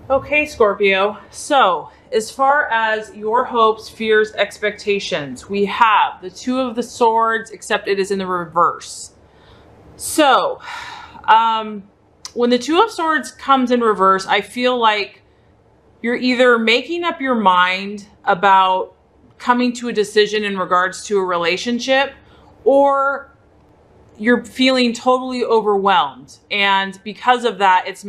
Okay, Scorpio. So as far as your hopes, fears, expectations, we have the Two of the Swords, except it is in the reverse. So when the Two of Swords comes in reverse, I feel like you're either making up your mind about coming to a decision in regards to a relationship, or you're feeling totally overwhelmed. And because of that, it's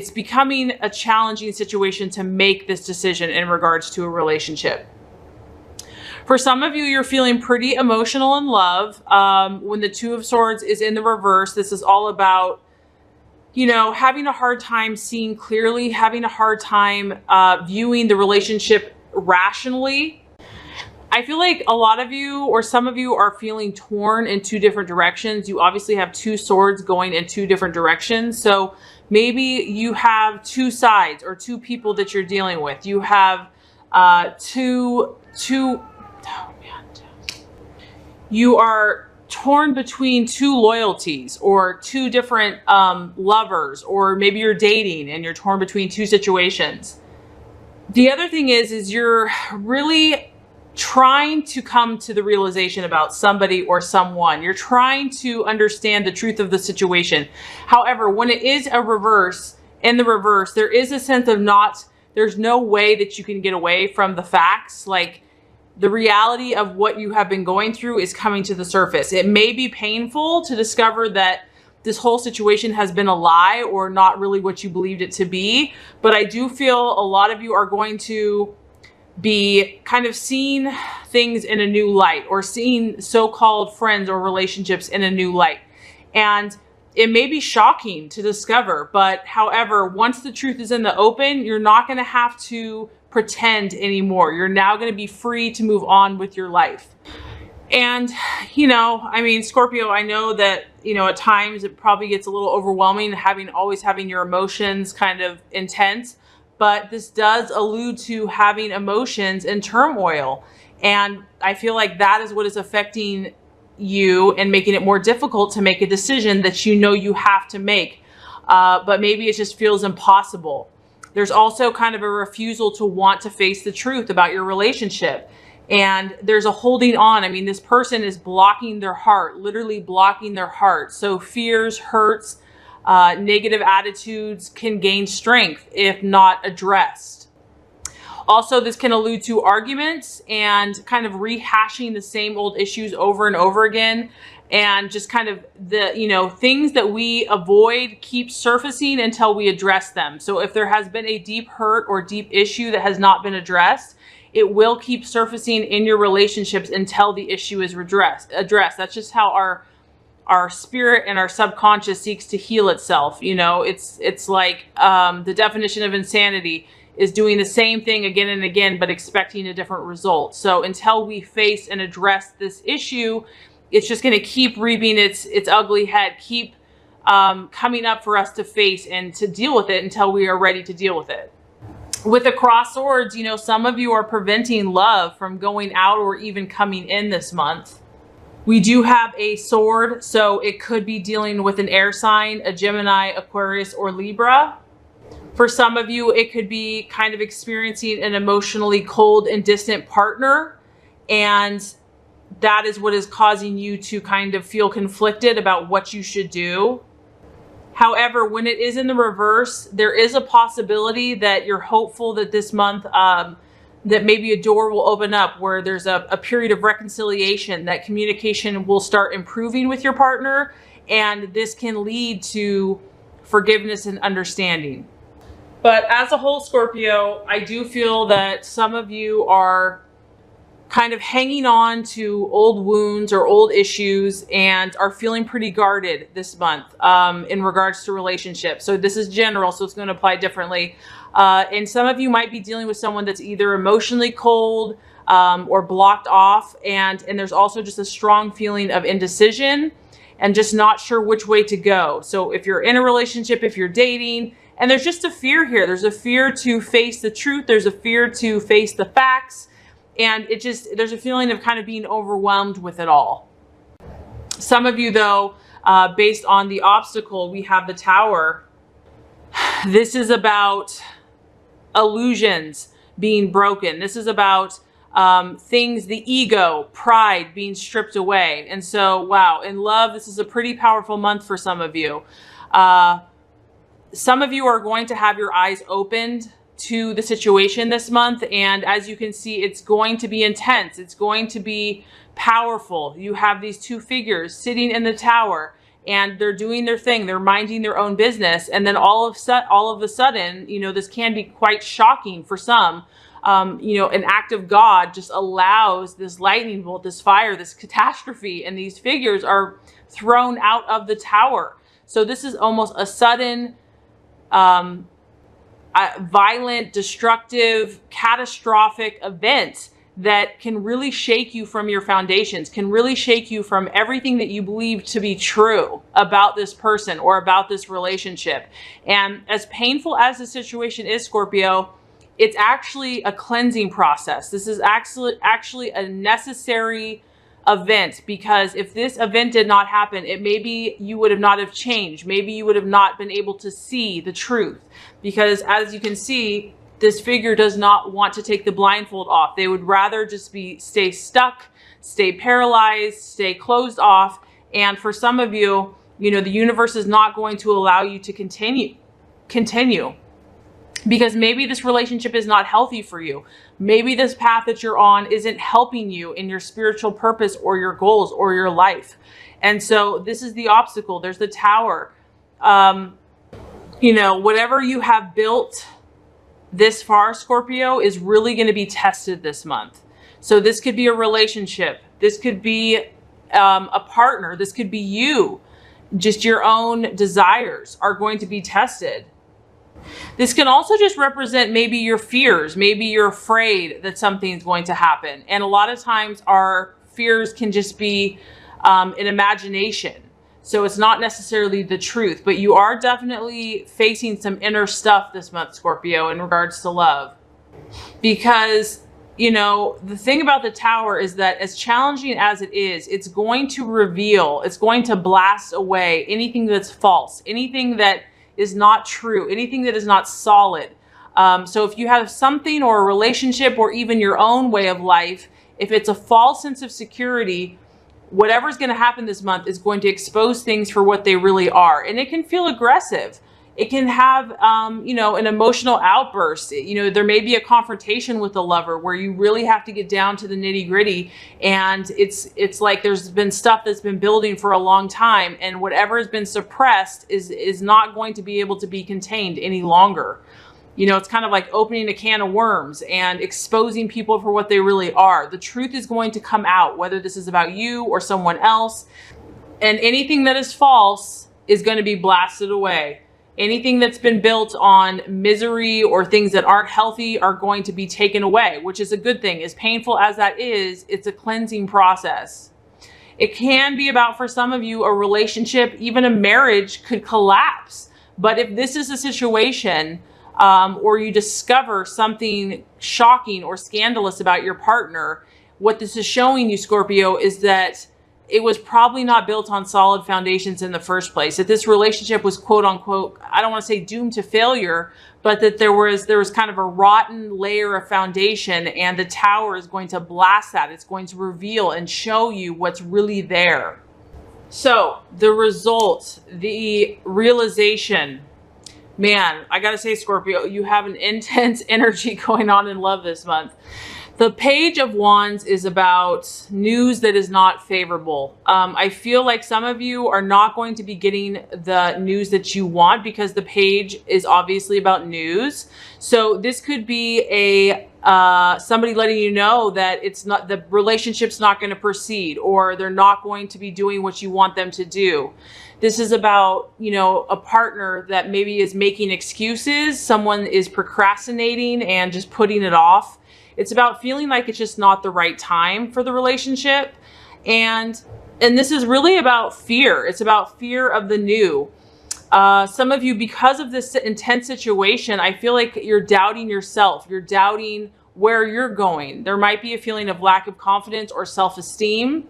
becoming a challenging situation to make this decision in regards to a relationship. For some of you, you're feeling pretty emotional in love. When the Two of Swords is in the reverse, this is all about, you know, having a hard time seeing clearly, having a hard time viewing the relationship rationally. I feel like a lot of you, or some of you, are feeling torn in two different directions. You obviously have two swords going in two different directions. So maybe you have two sides or two people that you're dealing with. You have you are torn between two loyalties or two different lovers, or maybe you're dating and you're torn between two situations. The other thing is you're really trying to come to the realization about somebody or someone. You're trying to understand the truth of the situation. However, when it is a reverse, in the reverse, there is a sense of there's no way that you can get away from the facts. Like, the reality of what you have been going through is coming to the surface. It may be painful to discover that this whole situation has been a lie or not really what you believed it to be, but I do feel a lot of you are going to be kind of seeing things in a new light, or seeing so-called friends or relationships in a new light. And it may be shocking to discover, but however, once the truth is in the open, you're not going to have to pretend anymore. You're now going to be free to move on with your life. And, you know, I mean, Scorpio, I know that, you know, at times it probably gets a little overwhelming always having your emotions kind of intense. But this does allude to having emotions in turmoil. And I feel like that is what is affecting you and making it more difficult to make a decision that you know you have to make. But maybe it just feels impossible. There's also kind of a refusal to want to face the truth about your relationship. And there's a holding on. I mean, this person is blocking their heart, literally blocking their heart. So fears, hurts, negative attitudes can gain strength if not addressed. Also, this can allude to arguments and kind of rehashing the same old issues over and over again. And just kind of the, you know, things that we avoid keep surfacing until we address them. So if there has been a deep hurt or deep issue that has not been addressed, it will keep surfacing in your relationships until the issue is addressed. That's just how our spirit and our subconscious seeks to heal itself. You know, it's like the definition of insanity is doing the same thing again and again, but expecting a different result. So until we face and address this issue, it's just going to keep reaping its ugly head, keep coming up for us to face and to deal with it until we are ready to deal with it. With the cross swords, you know, some of you are preventing love from going out or even coming in this month. We do have a sword, so it could be dealing with an air sign, a Gemini, Aquarius, or Libra. For some of you, it could be kind of experiencing an emotionally cold and distant partner, and that is what is causing you to kind of feel conflicted about what you should do. However, when it is in the reverse, there is a possibility that you're hopeful that this month, that maybe a door will open up where there's a period of reconciliation, that communication will start improving with your partner, and this can lead to forgiveness and understanding. But as a whole, Scorpio, I do feel that some of you are kind of hanging on to old wounds or old issues and are feeling pretty guarded this month in regards to relationships. So this is general, so it's going to apply differently. And some of you might be dealing with someone that's either emotionally cold or blocked off. And there's also just a strong feeling of indecision and just not sure which way to go. So if you're in a relationship, if you're dating, and there's just a fear here. There's a fear to face the truth. There's a fear to face the facts. And there's a feeling of kind of being overwhelmed with it all. Some of you, though, based on the obstacle, we have the Tower. This is about illusions being broken. This is about things, the ego, pride being stripped away. And so, wow, in love, this is a pretty powerful month for some of you. Some of you are going to have your eyes opened to the situation this month. And as you can see, it's going to be intense. It's going to be powerful. You have these two figures sitting in the tower and they're doing their thing. They're minding their own business. And then all of a sudden, you know, this can be quite shocking for some. You know, an act of God just allows this lightning bolt, this fire, this catastrophe, and these figures are thrown out of the tower. So this is almost a sudden, violent, destructive, catastrophic event that can really shake you from your foundations, can really shake you from everything that you believe to be true about this person or about this relationship. And as painful as the situation is, Scorpio, it's actually a cleansing process. This is actually a necessary event, because if this event did not happen, it maybe you would have not have changed. Maybe you would have not been able to see the truth, because as you can see, this figure does not want to take the blindfold off. They would rather just stay stuck, stay paralyzed, stay closed off. And for some of you, you know, the universe is not going to allow you to continue. Because maybe this relationship is not healthy for you. Maybe this path that you're on isn't helping you in your spiritual purpose or your goals or your life. And so this is the obstacle. There's the tower. You know, whatever you have built this far, Scorpio, is really going to be tested this month. So this could be a relationship. This could be a partner. This could be you. Just your own desires are going to be tested. This can also just represent maybe your fears. Maybe you're afraid that something's going to happen. And a lot of times our fears can just be an imagination. So it's not necessarily the truth, but you are definitely facing some inner stuff this month, Scorpio, in regards to love. Because, you know, the thing about the tower is that as challenging as it is, it's going to reveal, it's going to blast away anything that's false, anything that is not true, anything that is not solid. So if you have something or a relationship or even your own way of life, if it's a false sense of security, whatever's going to happen this month is going to expose things for what they really are. And it can feel aggressive. It can have, you know, an emotional outburst. You know, there may be a confrontation with a lover where you really have to get down to the nitty gritty. And it's like there's been stuff that's been building for a long time, and whatever has been suppressed is not going to be able to be contained any longer. You know, it's kind of like opening a can of worms and exposing people for what they really are. The truth is going to come out, whether this is about you or someone else. And anything that is false is going to be blasted away. Anything that's been built on misery or things that aren't healthy are going to be taken away, which is a good thing. As painful as that is, it's a cleansing process. It can be about, for some of you, a relationship, even a marriage could collapse. But if this is a situation or you discover something shocking or scandalous about your partner, what this is showing you, Scorpio, is that it was probably not built on solid foundations in the first place. That this relationship was, quote unquote, I don't want to say doomed to failure, but that there was kind of a rotten layer of foundation, and the tower is going to blast that. It's going to reveal and show you what's really there. So the result, the realization, man, I got to say, Scorpio, you have an intense energy going on in love this month. The Page of Wands is about news that is not favorable. I feel like some of you are not going to be getting the news that you want, because the page is obviously about news. So this could be somebody letting you know that it's not, the relationship's not going to proceed, or they're not going to be doing what you want them to do. This is about, you know, a partner that maybe is making excuses. Someone is procrastinating and just putting it off. It's about feeling like it's just not the right time for the relationship. And this is really about fear. It's about fear of the new. Some of you, because of this intense situation, I feel like you're doubting yourself. You're doubting where you're going. There might be a feeling of lack of confidence or self-esteem.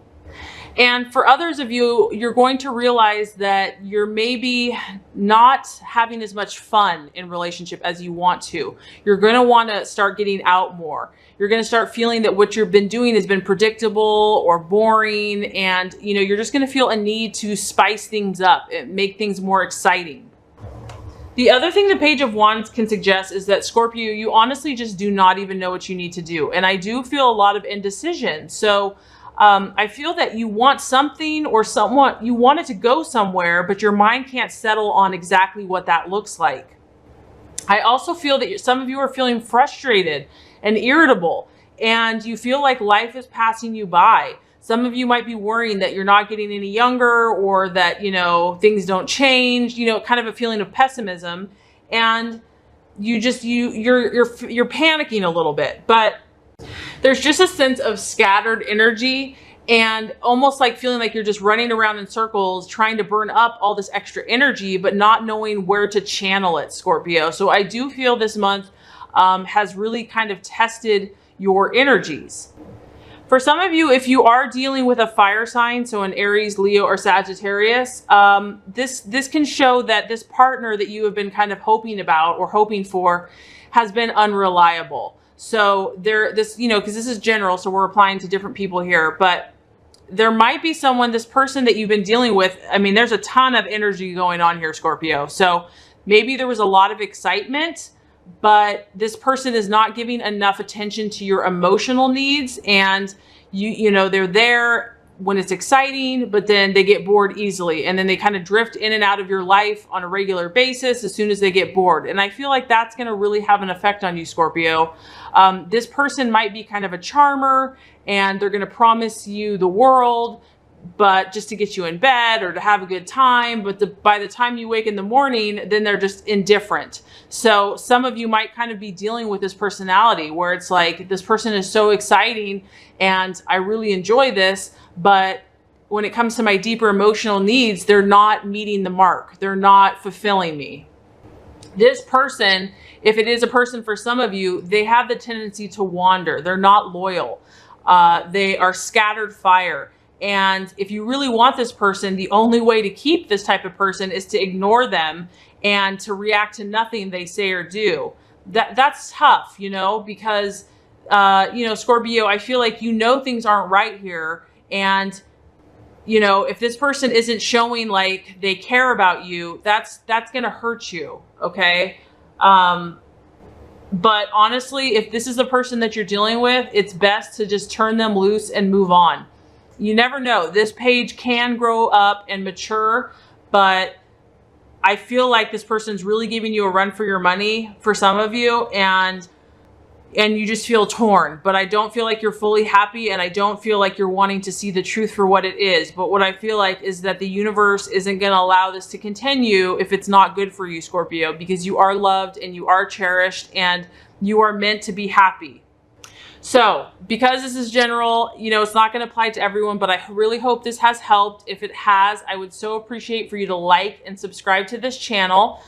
And for others of you, you're going to realize that you're maybe not having as much fun in relationship as you want to. You're going to want to start getting out more. You're going to start feeling that what you've been doing has been predictable or boring. And, you know, you're just going to feel a need to spice things up and make things more exciting. The other thing the Page of Wands can suggest is that, Scorpio, you honestly just do not even know what you need to do. And I do feel a lot of indecision. So I feel that you want something or someone, you want it to go somewhere, but your mind can't settle on exactly what that looks like. I also feel that some of you are feeling frustrated and irritable, and you feel like life is passing you by. Some of you might be worrying that you're not getting any younger, or that, you know, things don't change, you know, kind of a feeling of pessimism. And you just, you're panicking a little bit, but there's just a sense of scattered energy and almost like feeling like you're just running around in circles, trying to burn up all this extra energy, but not knowing where to channel it, Scorpio. So I do feel this month has really kind of tested your energies. For some of you, if you are dealing with a fire sign, so an Aries, Leo, or Sagittarius, this can show that this partner that you have been kind of hoping about or hoping for has been unreliable. So you know, because this is general, so we're applying to different people here, but there might be someone, this person that you've been dealing with. I mean, there's a ton of energy going on here, Scorpio. So maybe there was a lot of excitement, but this person is not giving enough attention to your emotional needs. And you know, they're there when it's exciting, but then they get bored easily. And then they kind of drift in and out of your life on a regular basis as soon as they get bored. And I feel like that's going to really have an effect on you, Scorpio. This person might be kind of a charmer, and they're going to promise you the world, but just to get you in bed or to have a good time. But by the time you wake in the morning, then they're just indifferent. So some of you might kind of be dealing with this personality where it's like, this person is so exciting and I really enjoy this, but when it comes to my deeper emotional needs, they're not meeting the mark. They're not fulfilling me. This person, if it is a person for some of you, they have the tendency to wander. They're not loyal. They are scattered fire. And if you really want this person, the only way to keep this type of person is to ignore them and to react to nothing they say or do. That's tough, you know, because, you know, Scorpio, I feel like, you know, things aren't right here. And, you know, if this person isn't showing like they care about you, that's going to hurt you. Okay. But honestly, if this is the person that you're dealing with, it's best to just turn them loose and move on. You never know. This page can grow up and mature, but I feel like this person's really giving you a run for your money for some of you, and you just feel torn. But I don't feel like you're fully happy, and I don't feel like you're wanting to see the truth for what it is. But what I feel like is that the universe isn't going to allow this to continue if it's not good for you, Scorpio, because you are loved and you are cherished and you are meant to be happy. So because this is general, you know, it's not going to apply to everyone, but I really hope this has helped. If it has, I would so appreciate for you to like and subscribe to this channel.